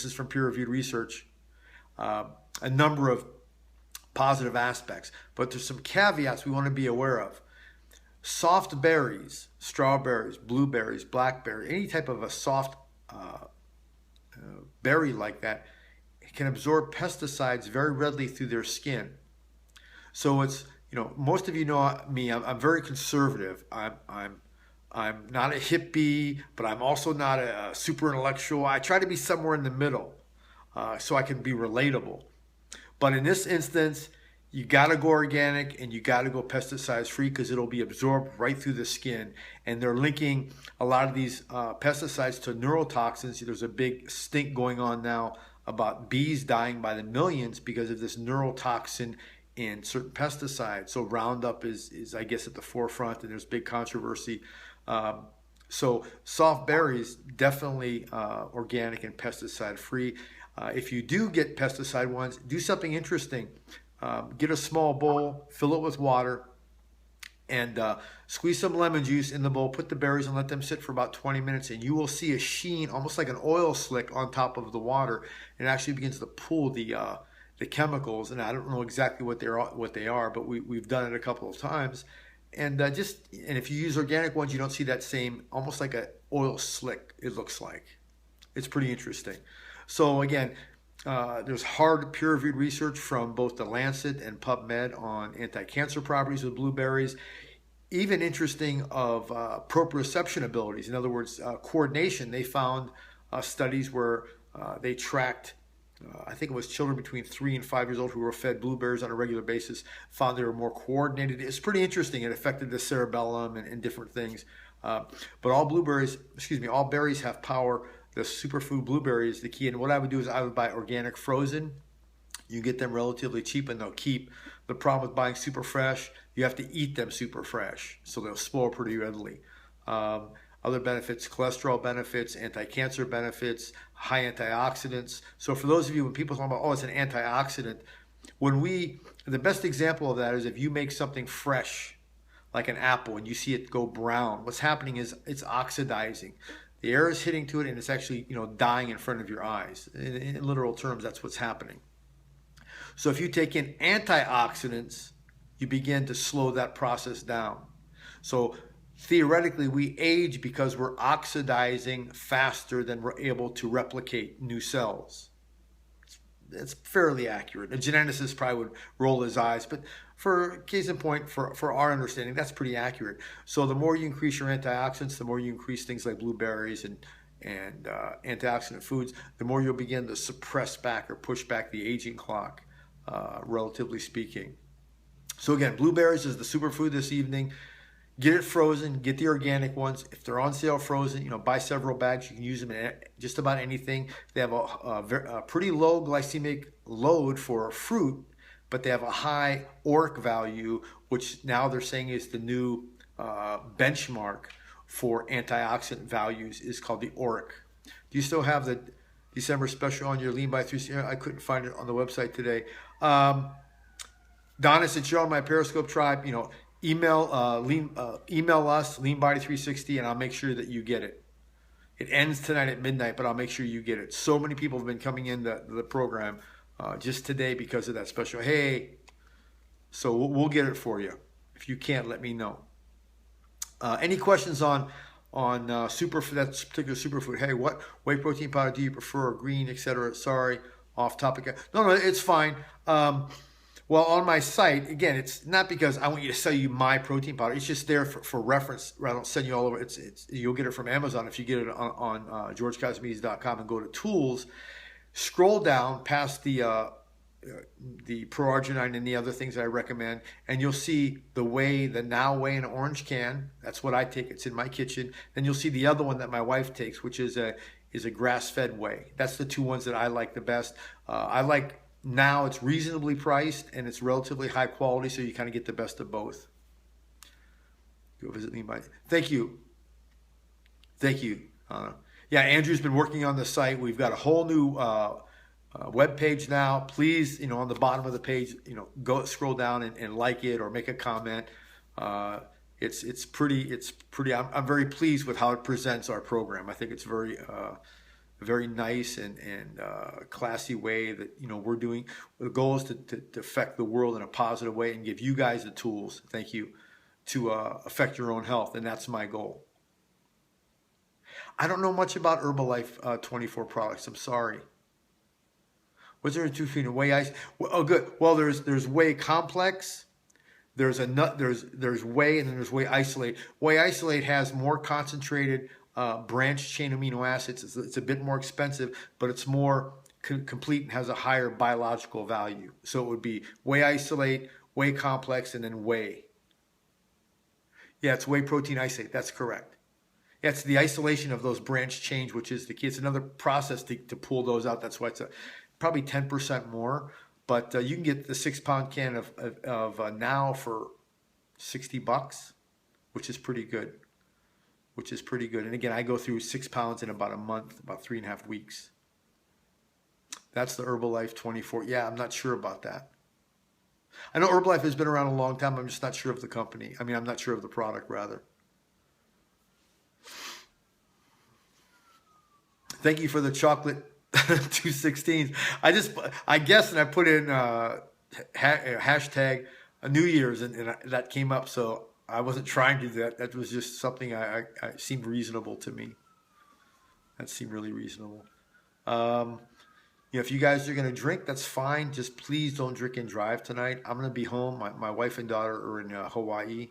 this is from peer-reviewed research, a number of positive aspects, but there's some caveats we want to be aware of. Soft berries, strawberries, blueberries, blackberry, any type of a soft berry like that can absorb pesticides very readily through their skin. So it's, most of you know me, I'm very conservative. I'm not a hippie, but I'm also not a super intellectual. I try to be somewhere in the middle so I can be relatable. But in this instance, you got to go organic and you got to go pesticides free because it'll be absorbed right through the skin. And they're linking a lot of these pesticides to neurotoxins. There's a big stink going on now about bees dying by the millions because of this neurotoxin in certain pesticides. So Roundup is I guess, at the forefront, and there's big controversy. So soft berries, definitely organic and pesticide free. If you do get pesticide ones, do something interesting. Get a small bowl, fill it with water, and squeeze some lemon juice in the bowl, put the berries and let them sit for about 20 minutes, and you will see a sheen, almost like an oil slick on top of the water. And it actually begins to pull the chemicals, and I don't know exactly what they are, but we've done it a couple of times. And and if you use organic ones, you don't see that same, almost like an oil slick, it looks like. It's pretty interesting. So again, there's hard peer-reviewed research from both the Lancet and PubMed on anti-cancer properties with blueberries. Even interesting of proprioception abilities. In other words, coordination. They found studies where they tracked, I think it was children between 3 and 5 years old who were fed blueberries on a regular basis, found they were more coordinated. It's pretty interesting. It affected the cerebellum and different things. But all berries have power. The superfood blueberry is the key. And what I would do is I would buy organic frozen. You get them relatively cheap and they'll keep. The problem with buying super fresh, you have to eat them super fresh. So they'll spoil pretty readily. Other benefits, cholesterol benefits, anti-cancer benefits, high antioxidants. So for those of you, when people talk about, oh, it's an antioxidant, the best example of that is if you make something fresh, like an apple, and you see it go brown, what's happening is it's oxidizing. The air is hitting to it, and it's actually, dying in front of your eyes. In literal terms, that's what's happening. So if you take in antioxidants, you begin to slow that process down. So theoretically, we age because we're oxidizing faster than we're able to replicate new cells. It's fairly accurate. A geneticist probably would roll his eyes, but for case in point, for our understanding, that's pretty accurate. So the more you increase your antioxidants, the more you increase things like blueberries and antioxidant foods, the more you'll begin to suppress back or push back the aging clock, relatively speaking. So again, blueberries is the superfood this evening. Get it frozen, get the organic ones. If they're on sale frozen, buy several bags. You can use them in just about anything. They have a pretty low glycemic load for fruit, but they have a high ORAC value, which now they're saying is the new benchmark for antioxidant values, is called the ORAC. Do you still have the December special on your Lean by 360? I couldn't find it on the website today. Donna, since you're on my Periscope tribe, email us, LeanBody360, and I'll make sure that you get it. It ends tonight at midnight, but I'll make sure you get it. So many people have been coming in the program just today because of that special. Hey, so we'll get it for you. If you can't, let me know. Any questions on superfood, that particular superfood? Hey, what whey protein powder do you prefer, green, etc.? Sorry, off topic. No, it's fine. Well, on my site, again, it's not because I want you to sell you my protein powder. It's just there for reference. I don't send you all over. You'll get it from Amazon if you get it on GeorgeKosmides.com and go to Tools. Scroll down past the pro-arginine and the other things that I recommend, and you'll see the Now Whey in an orange can. That's what I take. It's in my kitchen. Then you'll see the other one that my wife takes, which is a grass-fed whey. That's the two ones that I like the best. I like. Now it's reasonably priced and it's relatively high quality, so you kind of get the best of both. Go visit me by. Thank you. Yeah, Andrew's been working on the site. We've got a whole new web page now. Please, on the bottom of the page, go scroll down and like it or make a comment. It's pretty. I'm very pleased with how it presents our program. I think it's very a very nice and classy way that we're doing. The goal is to affect the world in a positive way and give you guys the tools. Thank you, to affect your own health, and that's my goal. I don't know much about Herbalife 24 products. I'm sorry. What's there two feet of whey ice? Oh, good. Well, there's whey complex. There's a nut. There's whey, and then there's whey isolate. Whey isolate has more concentrated branched chain amino acids. It's a bit more expensive, but it's more complete and has a higher biological value. So it would be whey isolate, whey complex, and then whey. Yeah, it's whey protein isolate. That's correct. Yeah, it's the isolation of those branched chains, which is the key. It's another process to pull those out. That's why it's probably 10% more. But you can get the 6-pound can of now for $60, which is pretty good. And again, I go through 6 pounds in about a month, about 3.5 weeks. That's the Herbalife 24. Yeah, I'm not sure about that. I know Herbalife has been around a long time. I'm just not sure of the company. I mean, I'm not sure of the product, rather. Thank you for the chocolate 216s. I guess, and I put in hashtag New Year's, and that came up. So I wasn't trying to do that. That was just something I seemed reasonable to me. That seemed really reasonable. If you guys are going to drink, that's fine. Just please don't drink and drive tonight. I'm going to be home. My wife and daughter are in Hawaii.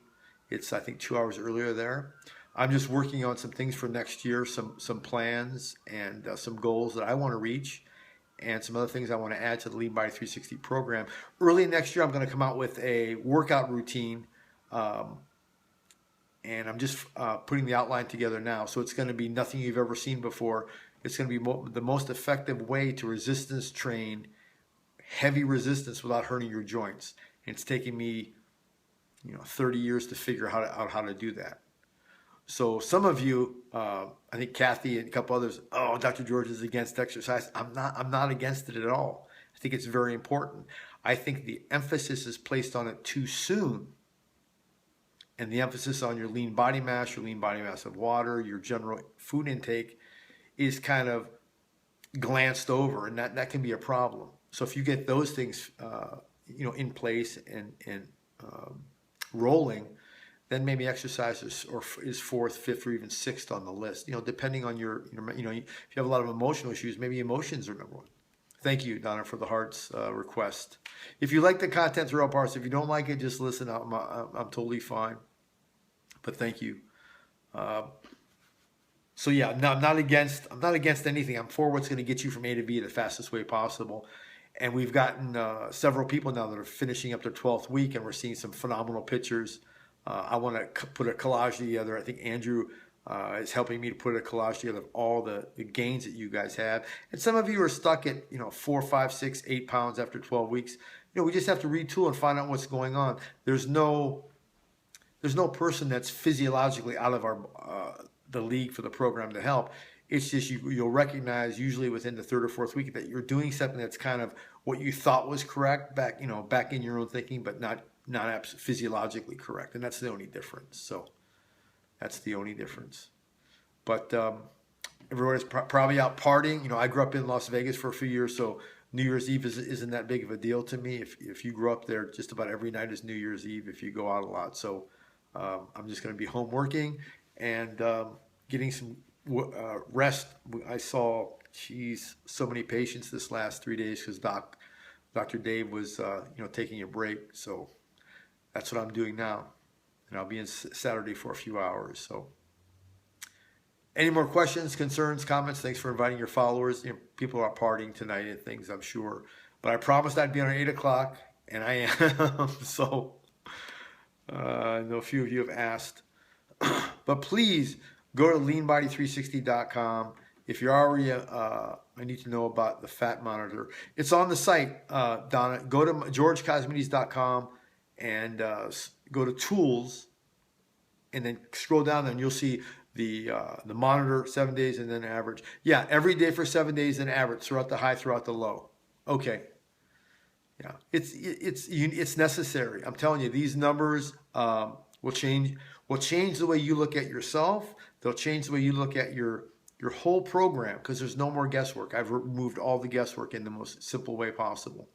It's, I think, 2 hours earlier there. I'm just working on some things for next year, some plans and some goals that I want to reach, and some other things I want to add to the Lean Body 360 program. Early next year, I'm going to come out with a workout routine, and I'm just putting the outline together now. So it's going to be nothing you've ever seen before. It's going to be the most effective way to resistance train heavy resistance without hurting your joints. And it's taken me 30 years to figure out how to do that. So some of you, I think Kathy and a couple others, oh, Dr. George is against exercise. I'm not against it at all. I think it's very important. I think the emphasis is placed on it too soon. And the emphasis on your lean body mass of water, your general food intake is kind of glanced over, and that can be a problem. So if you get those things, in place and rolling, then maybe exercise is fourth, fifth, or even sixth on the list. Depending on your if you have a lot of emotional issues, maybe emotions are number one. Thank you, Donna, for the heart's request. If you like the content through all parts, if you don't like it, just listen. I'm totally fine. But thank you. So yeah, no, I'm not against anything. I'm for what's going to get you from A to B the fastest way possible. And we've gotten several people now that are finishing up their 12th week, and we're seeing some phenomenal pictures. I want to put a collage together. I think Andrew is helping me to put a collage together of all the gains that you guys have. And some of you are stuck at 4, 5, 6, 8 pounds after 12 weeks. We just have to retool and find out what's going on. There's no person that's physiologically out of the league for the program to help. It's just you'll recognize usually within the 3rd or 4th week that you're doing something that's kind of what you thought was correct back in your own thinking, but not physiologically correct, and that's the only difference. So that's the only difference. But everyone is probably out partying. I grew up in Las Vegas for a few years, so New Year's Eve isn't that big of a deal to me. If you grew up there, just about every night is New Year's Eve if you go out a lot. So I'm just going to be home working and getting some rest. I saw, so many patients this last 3 days because Dr. Dave was, taking a break. So that's what I'm doing now. And I'll be in Saturday for a few hours. So any more questions, concerns, comments? Thanks for inviting your followers. People are partying tonight and things, I'm sure. But I promised I'd be on at 8 o'clock, and I am. So I know a few of you have asked. But please go to leanbody360.com. If you're already, I need to know about the fat monitor. It's on the site, Donna. Go to georgekosmides.com and go to tools, and then scroll down, and you'll see the monitor, 7 days, and then average. Yeah, every day for 7 days, and average throughout the high, throughout the low. Okay. Yeah, it's necessary. I'm telling you, these numbers will change the way you look at yourself. They'll change the way you look at your Your whole program, because there's no more guesswork. I've removed all the guesswork in the most simple way possible.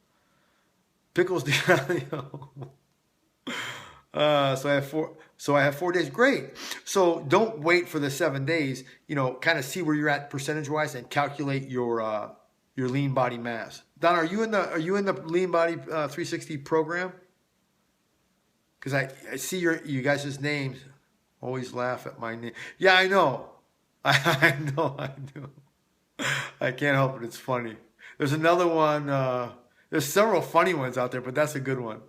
Pickles, you know. So I have four. So I have 4 days. Great. So don't wait for the 7 days. You know, kind of see where you're at percentage wise and calculate your lean body mass. Don, are you in the lean body 360 program? Because I see you guys' names. Always laugh at my name. Yeah, I know. I know. I do. I can't help it. It's funny. There's another one. There's several funny ones out there, but that's a good one.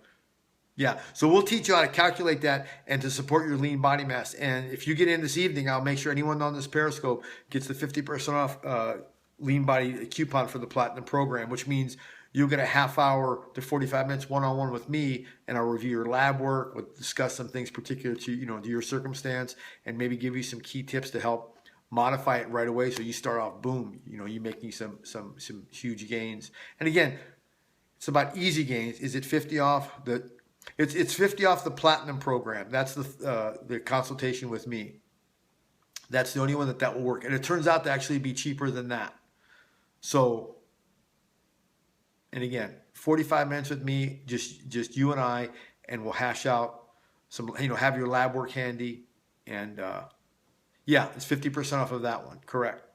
Yeah, so we'll teach you how to calculate that and to support your lean body mass. And if you get in this evening, I'll make sure anyone on this Periscope gets the 50% off lean body coupon for the Platinum program, which means you'll get a half hour to 45 minutes one-on-one with me, and I'll review your lab work, we'll discuss some things particular to, to your circumstance, and maybe give you some key tips to help modify it right away so you start off, boom, you making some huge gains. And again, it's about easy gains. Is it 50 off? It's 50 off the Platinum program. That's the consultation with me. That's the only one that will work. And it turns out to actually be cheaper than that. So, and again, 45 minutes with me, just you and I, and we'll hash out some, have your lab work handy. And yeah, it's 50% off of that one. Correct.